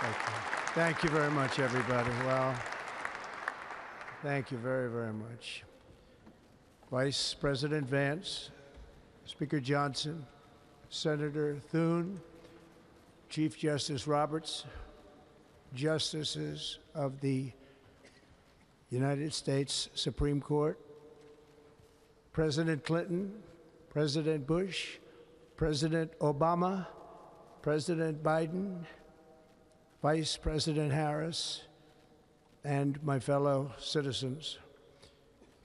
Thank you. Thank you very much, everybody. Well, thank you very, very much. Vice President Vance, Speaker Johnson, Senator Thune, Chief Justice Roberts, Justices of the United States Supreme Court, President Clinton, President Bush, President Obama, President Biden, Vice President Harris, and my fellow citizens.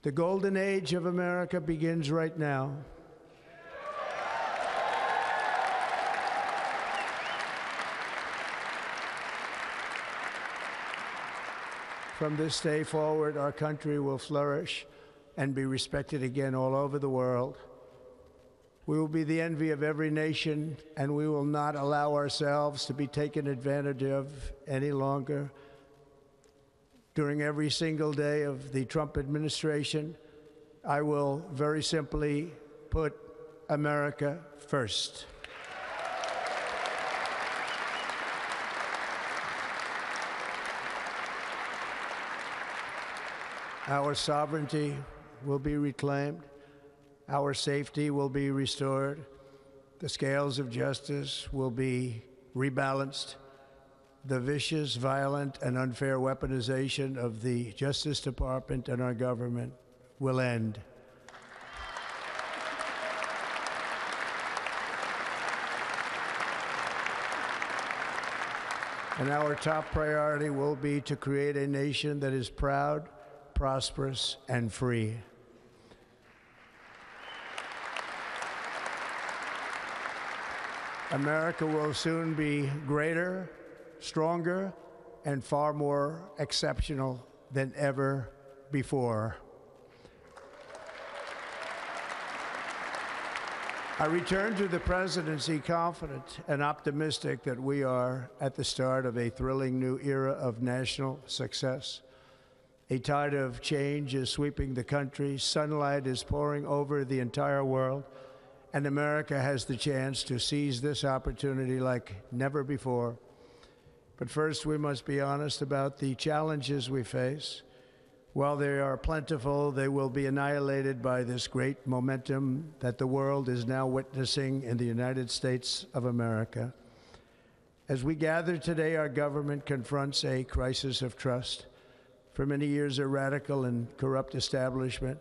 The golden age of America begins right now. From this day forward, our country will flourish and be respected again all over the world. We will be the envy of every nation, and we will not allow ourselves to be taken advantage of any longer. During every single day of the Trump administration, I will very simply put America first. Our sovereignty will be reclaimed. Our safety will be restored. The scales of justice will be rebalanced. The vicious, violent, and unfair weaponization of the Justice Department and our government will end. And our top priority will be to create a nation that is proud, prosperous, and free. America will soon be greater, stronger, and far more exceptional than ever before. I return to the presidency confident and optimistic that we are at the start of a thrilling new era of national success. A tide of change is sweeping the country, sunlight is pouring over the entire world, and America has the chance to seize this opportunity like never before. But first, we must be honest about the challenges we face. While they are plentiful, they will be annihilated by this great momentum that the world is now witnessing in the United States of America. As we gather today, our government confronts a crisis of trust. For many years, a radical and corrupt establishment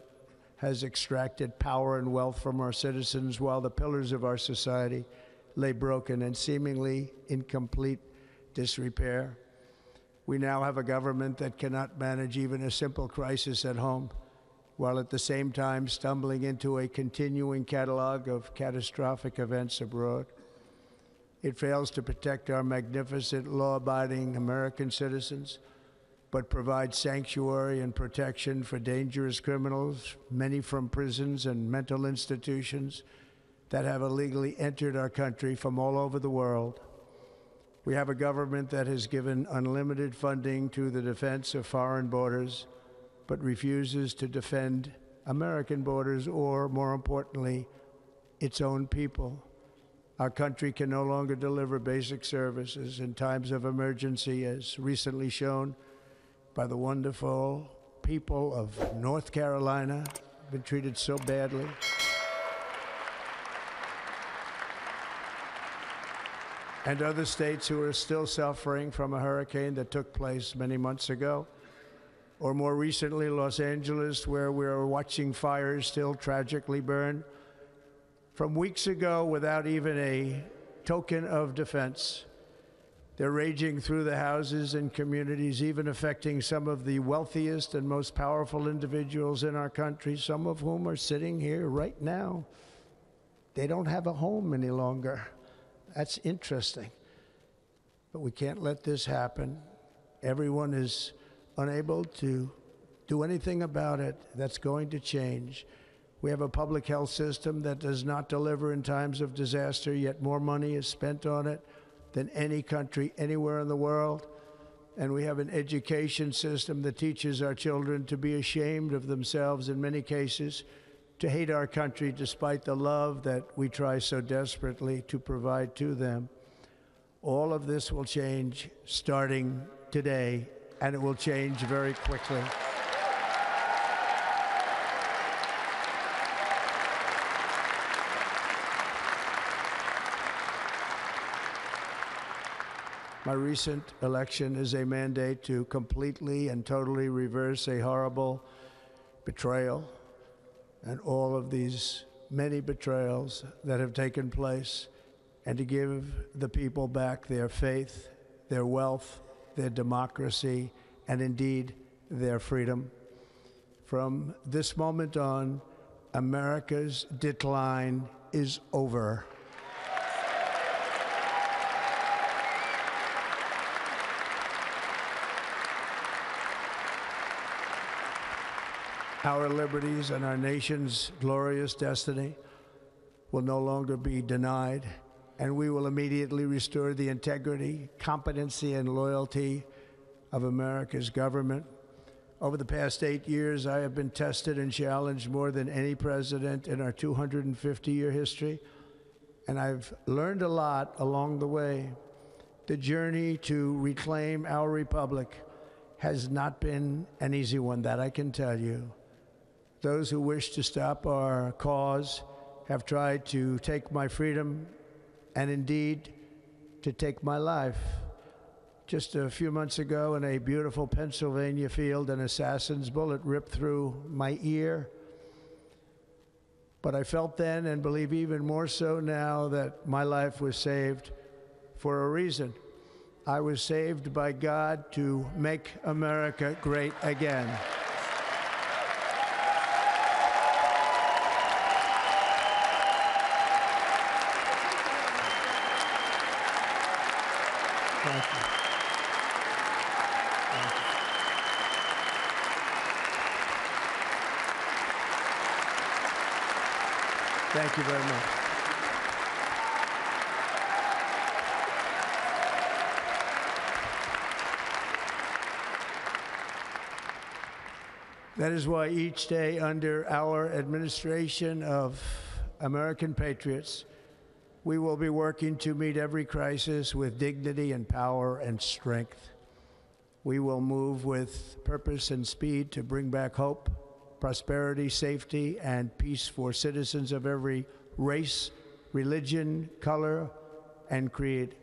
has extracted power and wealth from our citizens while the pillars of our society lay broken and seemingly in complete disrepair. We now have a government that cannot manage even a simple crisis at home, while at the same time stumbling into a continuing catalog of catastrophic events abroad. It fails to protect our magnificent, law-abiding American citizens, but provides sanctuary and protection for dangerous criminals, many from prisons and mental institutions that have illegally entered our country from all over the world. We have a government that has given unlimited funding to the defense of foreign borders, but refuses to defend American borders or, more importantly, its own people. Our country can no longer deliver basic services in times of emergency, as recently shown by the wonderful people of North Carolina, been treated so badly. And other states who are still suffering from a hurricane that took place many months ago. Or more recently, Los Angeles, where we're watching fires still tragically burn from weeks ago without even a token of defense. They're raging through the houses and communities, even affecting some of the wealthiest and most powerful individuals in our country, some of whom are sitting here right now. They don't have a home any longer. That's interesting. But we can't let this happen. Everyone is unable to do anything about it. That's going to change. We have a public health system that does not deliver in times of disaster, yet more money is spent on it than any country anywhere in the world. And we have an education system that teaches our children to be ashamed of themselves in many cases, to hate our country despite the love that we try so desperately to provide to them. All of this will change starting today, and it will change very quickly. My recent election is a mandate to completely and totally reverse a horrible betrayal and all of these many betrayals that have taken place, and to give the people back their faith, their wealth, their democracy, and indeed their freedom. From this moment on, America's decline is over. Our liberties and our nation's glorious destiny will no longer be denied, and we will immediately restore the integrity, competency, and loyalty of America's government. Over the past 8 years, I have been tested and challenged more than any president in our 250-year history, and I've learned a lot along the way. The journey to reclaim our republic has not been an easy one, that I can tell you. Those who wish to stop our cause have tried to take my freedom and indeed to take my life. Just a few months ago in a beautiful Pennsylvania field, an assassin's bullet ripped through my ear. But I felt then, and believe even more so now, that my life was saved for a reason. I was saved by God to make America great again. Thank you. Thank you very much. That is why each day under our administration of American patriots, we will be working to meet every crisis with dignity and power and strength. We will move with purpose and speed to bring back hope, prosperity, safety, and peace for citizens of every race, religion, color, and creed.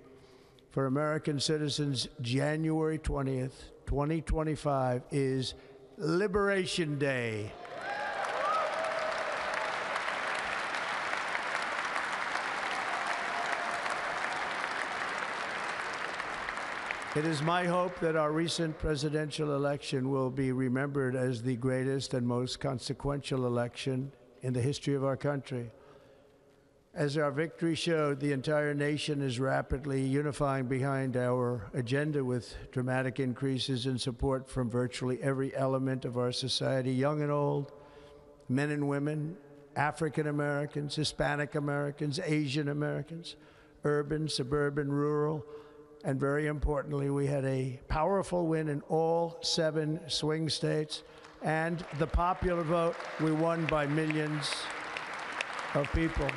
For American citizens, January 20th, 2025 is Liberation Day. It is my hope that our recent presidential election will be remembered as the greatest and most consequential election in the history of our country. As our victory showed, the entire nation is rapidly unifying behind our agenda with dramatic increases in support from virtually every element of our society, young and old, men and women, African Americans, Hispanic Americans, Asian Americans, urban, suburban, rural, and very importantly, we had a powerful win in all 7 swing states, and the popular vote, we won by millions of people.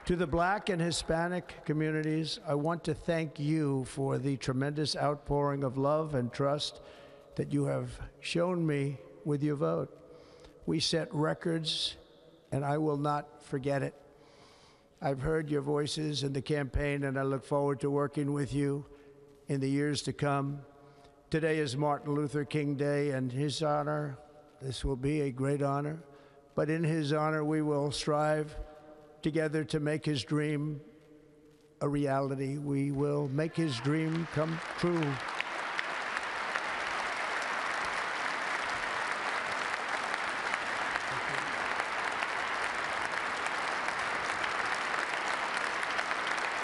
To the Black and Hispanic communities, I want to thank you for the tremendous outpouring of love and trust that you have shown me with your vote. We set records, and I will not forget it. I've heard your voices in the campaign, and I look forward to working with you in the years to come. Today is Martin Luther King Day, and his honor, this will be a great honor, but in his honor, we will strive together to make his dream a reality. We will make his dream come true.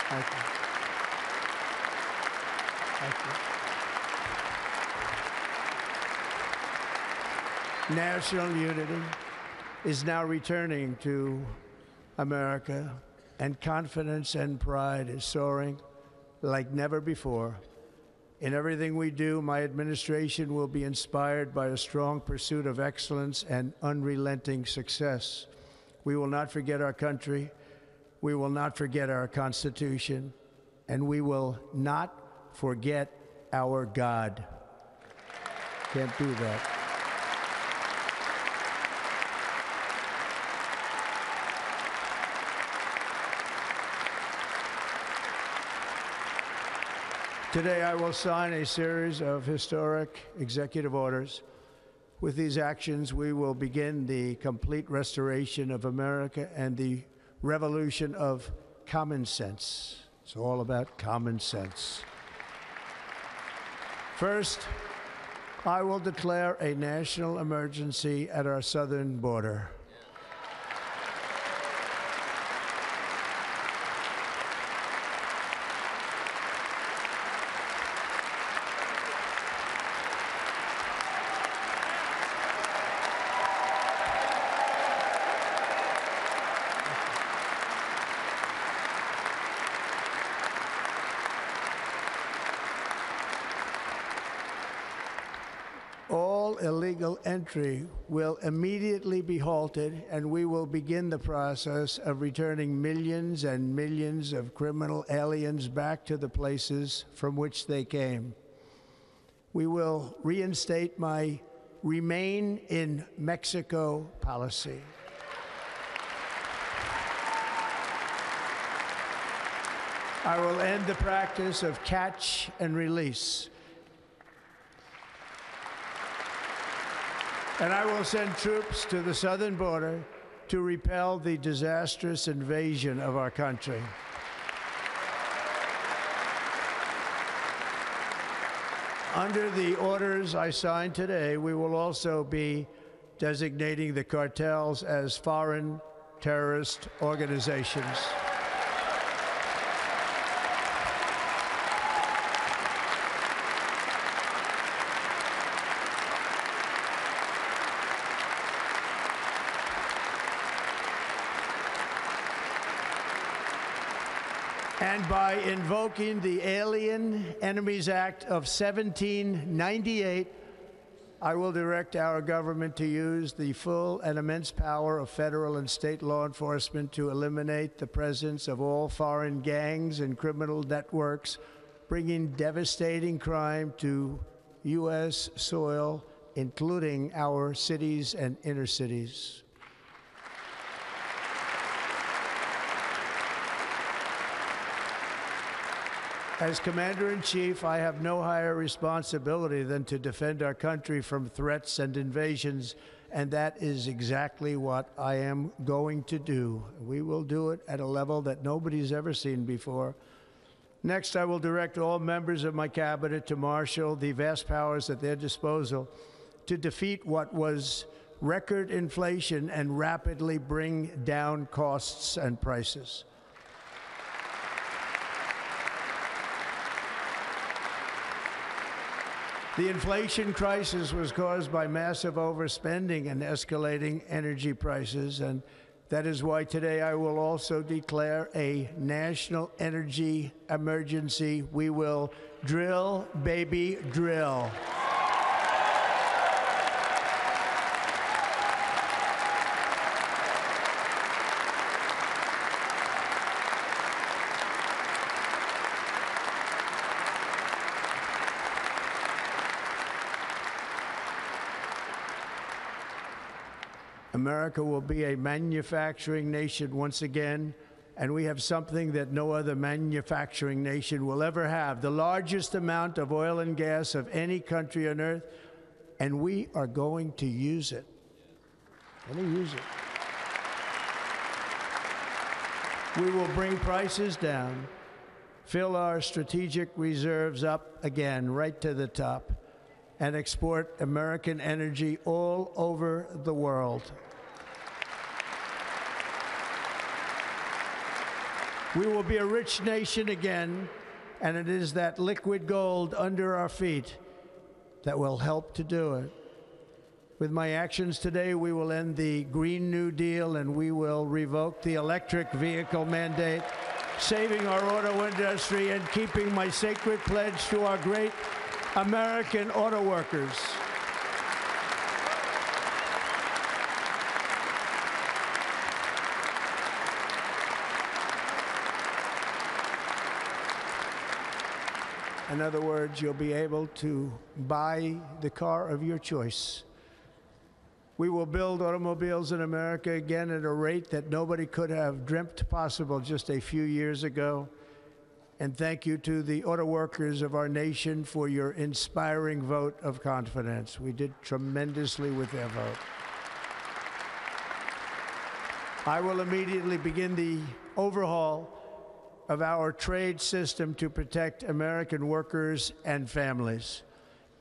Thank you. Thank you. National unity is now returning to America, and confidence and pride is soaring like never before. In everything we do, my administration will be inspired by a strong pursuit of excellence and unrelenting success. We will not forget our country. We will not forget our Constitution, and we will not forget our God. Can't do that. Today, I will sign a series of historic executive orders. With these actions, we will begin the complete restoration of America and the revolution of common sense. It's all about common sense. First, I will declare a national emergency at our southern border. All illegal entry will immediately be halted, and we will begin the process of returning millions and millions of criminal aliens back to the places from which they came. We will reinstate my Remain in Mexico policy. I will end the practice of catch and release. And I will send troops to the southern border to repel the disastrous invasion of our country. Under the orders I signed today, we will also be designating the cartels as foreign terrorist organizations. And by invoking the Alien Enemies Act of 1798, I will direct our government to use the full and immense power of federal and state law enforcement to eliminate the presence of all foreign gangs and criminal networks, bringing devastating crime to U.S. soil, including our cities and inner cities. As Commander-in-Chief, I have no higher responsibility than to defend our country from threats and invasions, and that is exactly what I am going to do. We will do it at a level that nobody's ever seen before. Next, I will direct all members of my cabinet to marshal the vast powers at their disposal to defeat what was record inflation and rapidly bring down costs and prices. The inflation crisis was caused by massive overspending and escalating energy prices, and that is why today I will also declare a national energy emergency. We will drill, baby, drill. America will be a manufacturing nation once again, and we have something that no other manufacturing nation will ever have, the largest amount of oil and gas of any country on earth, and we are going to use it. We will bring prices down, fill our strategic reserves up again, right to the top, and export American energy all over the world. We will be a rich nation again, and it is that liquid gold under our feet that will help to do it. With my actions today, we will end the Green New Deal, and we will revoke the electric vehicle mandate, saving our auto industry and keeping my sacred pledge to our great American auto workers. In other words, you'll be able to buy the car of your choice. We will build automobiles in America again at a rate that nobody could have dreamt possible just a few years ago. And thank you to the auto workers of our nation for your inspiring vote of confidence. We did tremendously with their vote. I will immediately begin the overhaul of our trade system to protect American workers and families.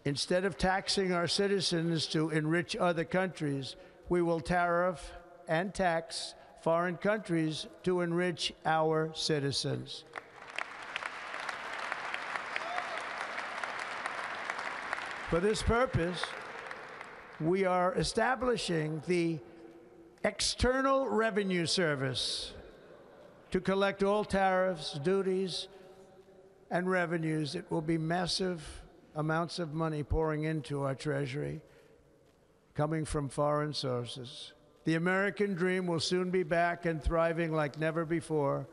Instead of taxing our citizens to enrich other countries, we will tariff and tax foreign countries to enrich our citizens. For this purpose, we are establishing the External Revenue Service to collect all tariffs, duties, and revenues. It will be massive amounts of money pouring into our treasury, coming from foreign sources. The American dream will soon be back and thriving like never before.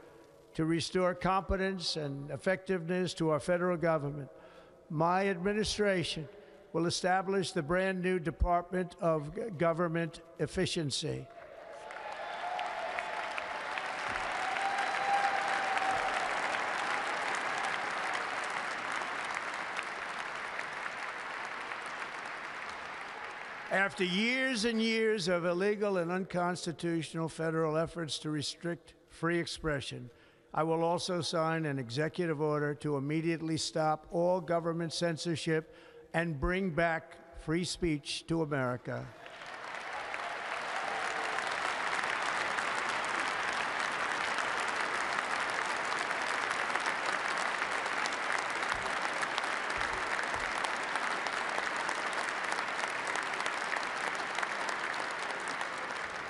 To restore competence and effectiveness to our federal government, my administration will establish the brand new Department of Government Efficiency. After years and years of illegal and unconstitutional federal efforts to restrict free expression, I will also sign an executive order to immediately stop all government censorship and bring back free speech to America.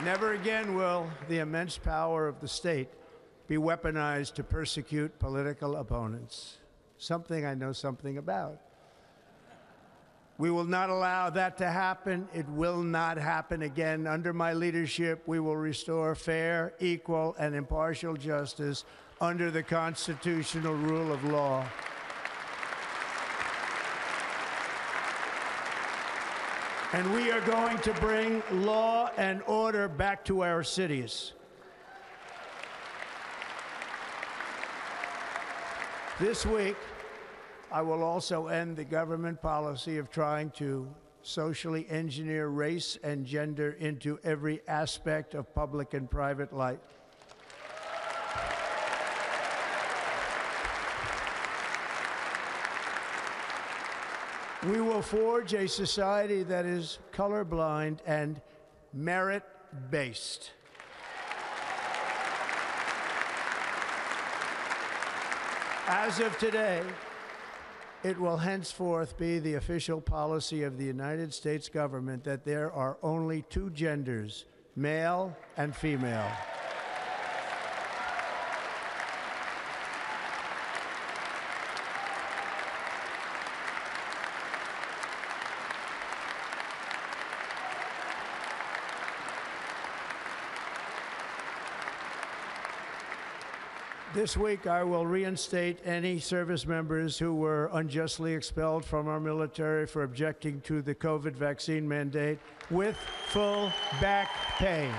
Never again will the immense power of the state be weaponized to persecute political opponents, something I know something about. We will not allow that to happen. It will not happen again. Under my leadership, we will restore fair, equal, and impartial justice under the constitutional rule of law. And we are going to bring law and order back to our cities. This week, I will also end the government policy of trying to socially engineer race and gender into every aspect of public and private life. We will forge a society that is colorblind and merit-based. As of today, it will henceforth be the official policy of the United States government that there are only two genders, male and female. This week, I will reinstate any service members who were unjustly expelled from our military for objecting to the COVID vaccine mandate with full back pay.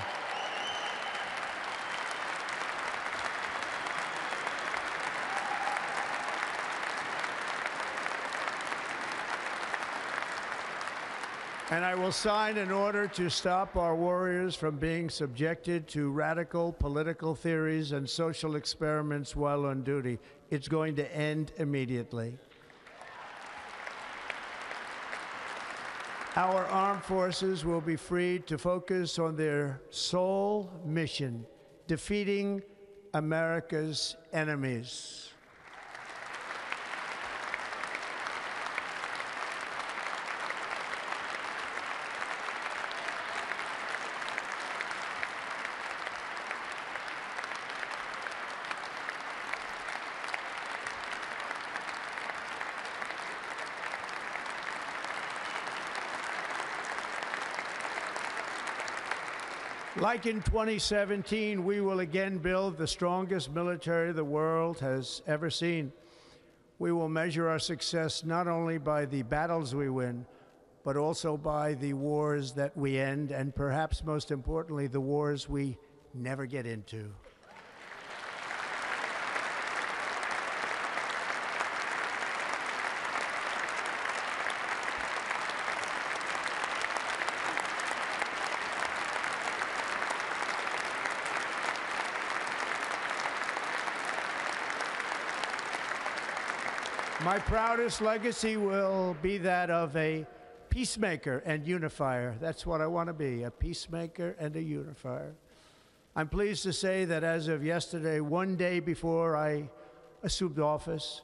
And I will sign an order to stop our warriors from being subjected to radical political theories and social experiments while on duty. It's going to end immediately. Our armed forces will be free to focus on their sole mission, defeating America's enemies. Like in 2017, we will again build the strongest military the world has ever seen. We will measure our success not only by the battles we win, but also by the wars that we end, and perhaps most importantly, the wars we never get into. My proudest legacy will be that of a peacemaker and unifier. That's what I want to be, a peacemaker and a unifier. I'm pleased to say that as of yesterday, one day before I assumed office,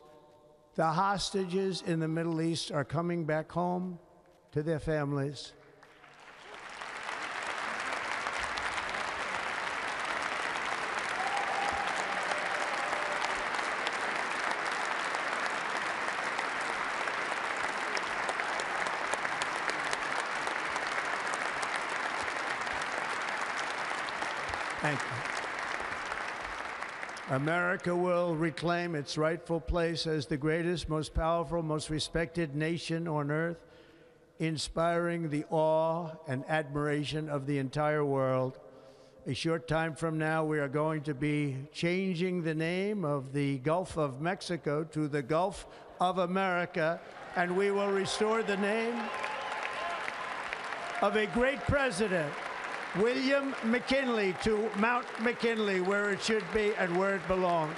the hostages in the Middle East are coming back home to their families. Thank you. America will reclaim its rightful place as the greatest, most powerful, most respected nation on earth, inspiring the awe and admiration of the entire world. A short time from now, we are going to be changing the name of the Gulf of Mexico to the Gulf of America, and we will restore the name of a great president, William McKinley, to Mount McKinley, where it should be and where it belongs.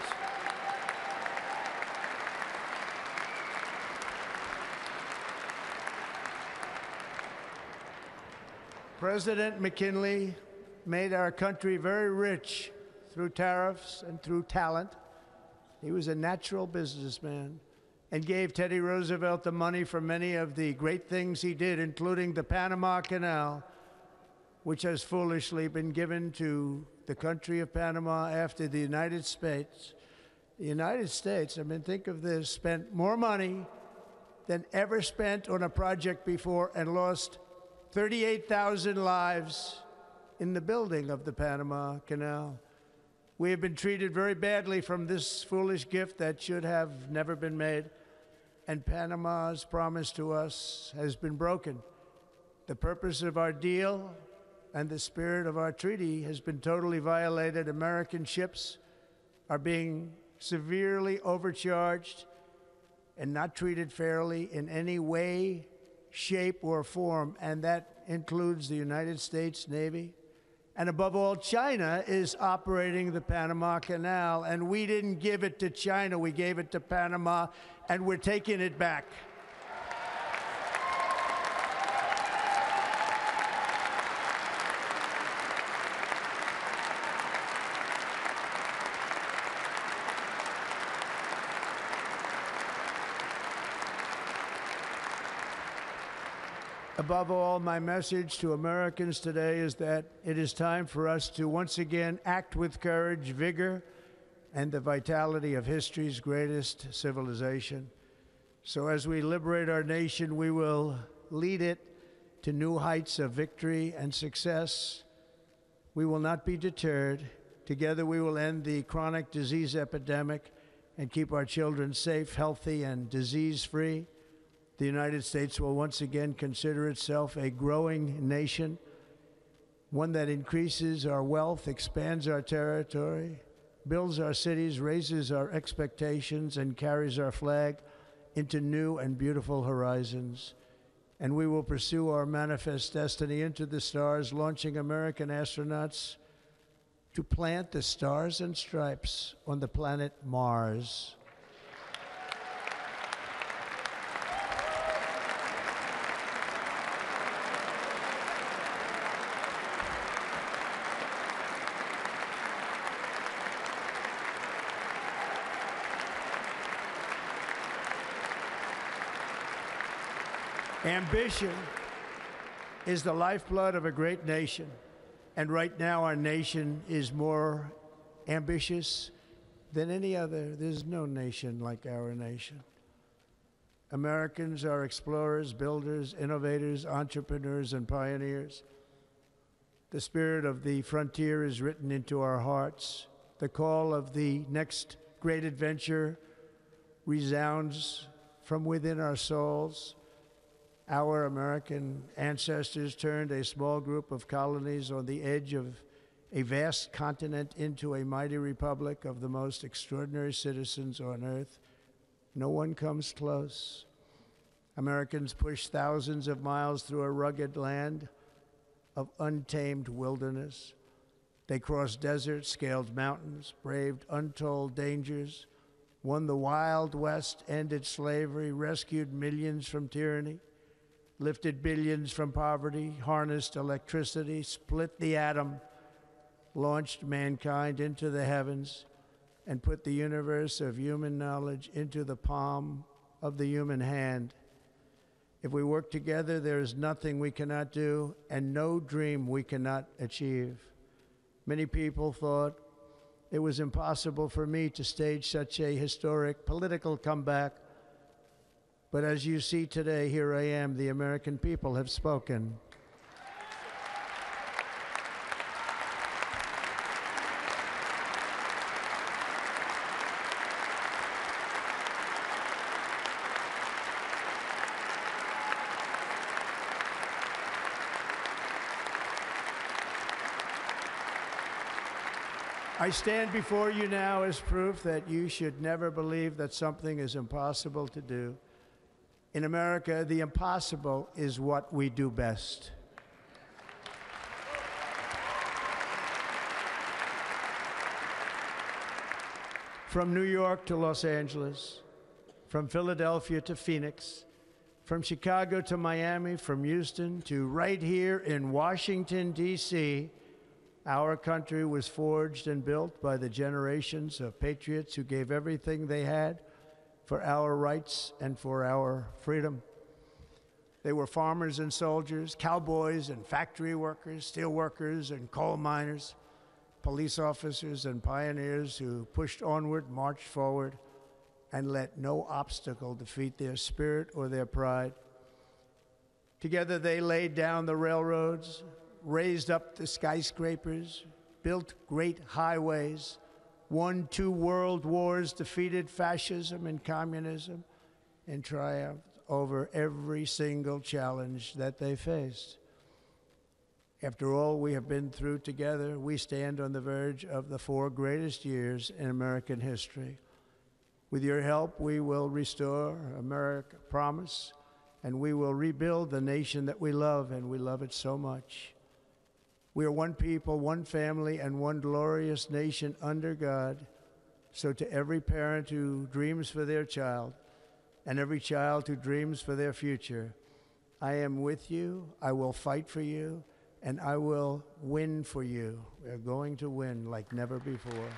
President McKinley made our country very rich through tariffs and through talent. He was a natural businessman and gave Teddy Roosevelt the money for many of the great things he did, including the Panama Canal, which has foolishly been given to the country of Panama after the United States. The United States, I mean, think of this, spent more money than ever spent on a project before and lost 38,000 lives in the building of the Panama Canal. We have been treated very badly from this foolish gift that should have never been made, and Panama's promise to us has been broken. The purpose of our deal and the spirit of our treaty has been totally violated. American ships are being severely overcharged and not treated fairly in any way, shape, or form, and that includes the United States Navy. And above all, China is operating the Panama Canal, and we didn't give it to China, we gave it to Panama, and we're taking it back. Above all, my message to Americans today is that it is time for us to once again act with courage, vigor, and the vitality of history's greatest civilization. So as we liberate our nation, we will lead it to new heights of victory and success. We will not be deterred. Together we will end the chronic disease epidemic and keep our children safe, healthy, and disease-free. The United States will once again consider itself a growing nation, one that increases our wealth, expands our territory, builds our cities, raises our expectations, and carries our flag into new and beautiful horizons. And we will pursue our manifest destiny into the stars, launching American astronauts to plant the stars and stripes on the planet Mars. Ambition is the lifeblood of a great nation, and right now our nation is more ambitious than any other. There's no nation like our nation. Americans are explorers, builders, innovators, entrepreneurs, and pioneers. The spirit of the frontier is written into our hearts. The call of the next great adventure resounds from within our souls. Our American ancestors turned a small group of colonies on the edge of a vast continent into a mighty republic of the most extraordinary citizens on earth. No one comes close. Americans pushed thousands of miles through a rugged land of untamed wilderness. They crossed deserts, scaled mountains, braved untold dangers, won the Wild West, ended slavery, rescued millions from tyranny, lifted billions from poverty, harnessed electricity, split the atom, launched mankind into the heavens, and put the universe of human knowledge into the palm of the human hand. If we work together, there is nothing we cannot do and no dream we cannot achieve. Many people thought it was impossible for me to stage such a historic political comeback. But as you see today, here I am. The American people have spoken. I stand before you now as proof that you should never believe that something is impossible to do. In America, the impossible is what we do best. From New York to Los Angeles, from Philadelphia to Phoenix, from Chicago to Miami, from Houston to right here in Washington, D.C., our country was forged and built by the generations of patriots who gave everything they had for our rights and for our freedom. They were farmers and soldiers, cowboys and factory workers, steel workers and coal miners, police officers and pioneers who pushed onward, marched forward, and let no obstacle defeat their spirit or their pride. Together they laid down the railroads, raised up the skyscrapers, built great highways, won 2 world wars, defeated fascism and communism, and triumphed over every single challenge that they faced. After all we have been through together, we stand on the verge of the 4 greatest years in American history. With your help, we will restore America, promise, and we will rebuild the nation that we love, and we love it so much. We are one people, one family, and one glorious nation under God. So to every parent who dreams for their child and every child who dreams for their future, I am with you, I will fight for you, and I will win for you. We're going to win like never before.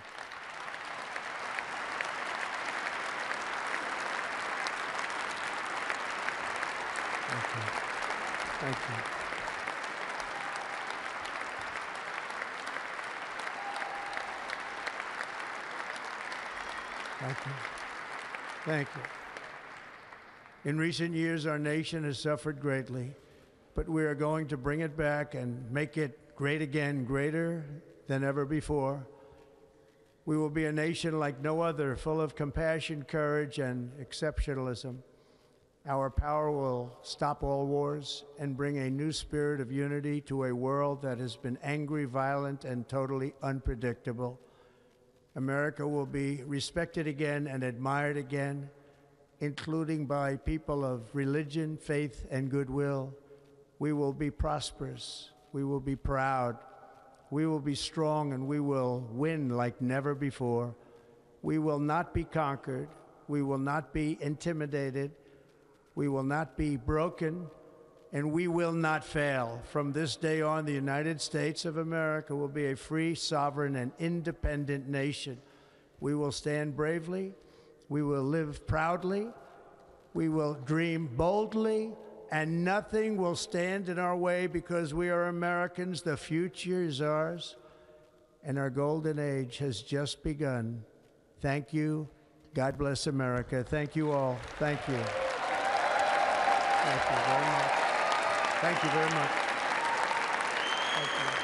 Thank you. Thank you. Thank you. Thank you. In recent years, our nation has suffered greatly, but we are going to bring it back and make it great again, greater than ever before. We will be a nation like no other, full of compassion, courage, and exceptionalism. Our power will stop all wars and bring a new spirit of unity to a world that has been angry, violent, and totally unpredictable. America will be respected again and admired again, including by people of religion, faith, and goodwill. We will be prosperous. We will be proud. We will be strong, and we will win like never before. We will not be conquered. We will not be intimidated. We will not be broken, and we will not fail. From this day on, the United States of America will be a free, sovereign, and independent nation. We will stand bravely. We will live proudly. We will dream boldly, and nothing will stand in our way because we are Americans. The future is ours, and our golden age has just begun. Thank you. God bless America. Thank you all. Thank you. Thank you very much. Thank you very much. Thank you.